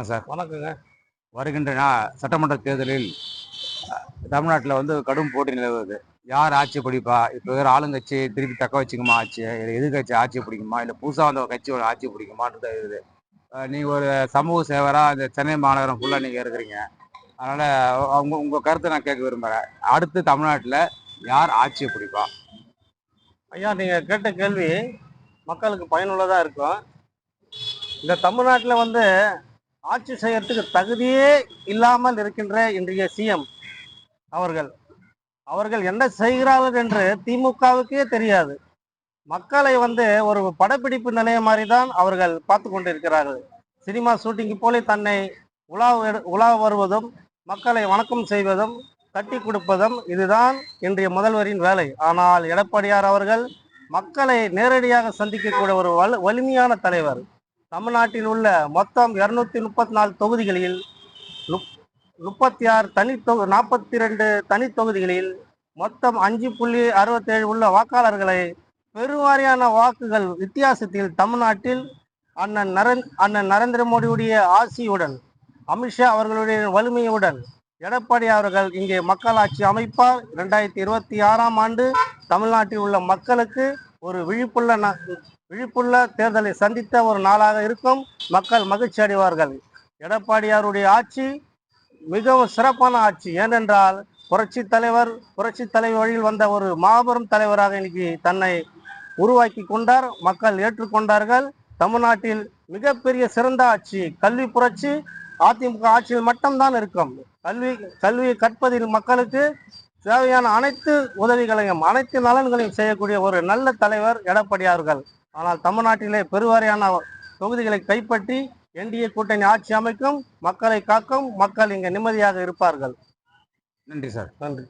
வணக்கம் சார். வணக்கங்க. வருகின்ற சட்டமன்ற தேர்தலில் தமிழ்நாட்டில் வந்து கடும் போட்டி நிலவுது. யார் ஆட்சி பிடிப்பா? இப்போ இருக்கிற ஆளுங்கட்சி திருப்பி தக்க வச்சுக்குமா ஆட்சியை? இல்லை எதிர்கட்சி ஆட்சி பிடிக்குமா? இல்லை புதுசாக வந்த கட்சியோட ஆட்சி பிடிக்குமான்றது இருக்குது. நீங்கள் ஒரு சமூக சேவராக இந்த சென்னை மாநகரம் ஃபுல்லாக நீங்கள் இருக்கிறீங்க. அதனால் உங்கள் கருத்தை நான் கேட்க விரும்புகிறேன். அடுத்து தமிழ்நாட்டில் யார் ஆட்சியை பிடிப்பா? ஐயா, நீங்கள் கேட்ட கேள்வி மக்களுக்கு பயனுள்ளதாக இருக்கும். இந்த தமிழ்நாட்டில் வந்து ஆட்சி செய்யறதுக்கு தகுதியே இல்லாமல் இருக்கின்ற இன்றைய சிஎம் அவர்கள் என்ன செய்கிறார்கள் என்று திமுகவுக்கே தெரியாது. மக்களை வந்து ஒரு படப்பிடிப்பு நிலையம் மாதிரி தான் அவர்கள் பார்த்து கொண்டிருக்கிறார்கள். சினிமா ஷூட்டிங்கு போல தன்னை உலா வருவதும் மக்களை வணக்கம் செய்வதும் கட்டி கொடுப்பதும் இதுதான் இன்றைய முதல்வரின் வேலை. ஆனால் எடப்பாடியார் அவர்கள் மக்களை நேரடியாக சந்திக்கக்கூடிய ஒரு வலிமையான தலைவர். தமிழ்நாட்டில் உள்ள மொத்தம் 234 தொகுதிகளில் 36 42 தனி தொகுதிகளில் மொத்தம் 5.67 உள்ள வாக்காளர்களை பெருவாரியான வாக்குகள் வித்தியாசத்தில் தமிழ்நாட்டில் அண்ணன் நரேந்திர மோடியுடைய ஆசியுடன், அமித்ஷா அவர்களுடைய வலிமையுடன் எடப்பாடி அவர்கள் இங்கே மக்களாட்சி அமைப்பார். 2026ஆம் ஆண்டு தமிழ்நாட்டில் உள்ள மக்களுக்கு ஒரு விழிப்புள்ள தேர்தலை சந்தித்த ஒரு நாளாக இருக்கும். மக்கள் மகிழ்ச்சி அடைவார்கள். எடப்பாடியாருடைய ஆட்சி மிகவும் சிறப்பான ஆட்சி. ஏனென்றால் புரட்சி தலைவர் வழியில் வந்த ஒரு மாபெரும் தலைவராக இன்னைக்கு தன்னை உருவாக்கி கொண்டார். மக்கள் ஏற்றுக்கொண்டார்கள். தமிழ்நாட்டில் மிகப்பெரிய சிறந்த ஆட்சி, கல்வி புரட்சி அதிமுக ஆட்சியில் மட்டும்தான் இருக்கும். கல்வியை கற்பதில் மக்களுக்கு தேவையான அனைத்து உதவிகளையும் அனைத்து நலன்களையும் செய்யக்கூடிய ஒரு நல்ல தலைவர் எடப்பாடியார்கள். ஆனால் தமிழ்நாட்டிலே பெருவாரியான தொகுதிகளை கைப்பற்றி என்டிஏ கூட்டணி ஆட்சி அமைக்கும், மக்களை காக்கும், மக்கள் இங்கே நிம்மதியாக இருப்பார்கள். நன்றி சார். நன்றி.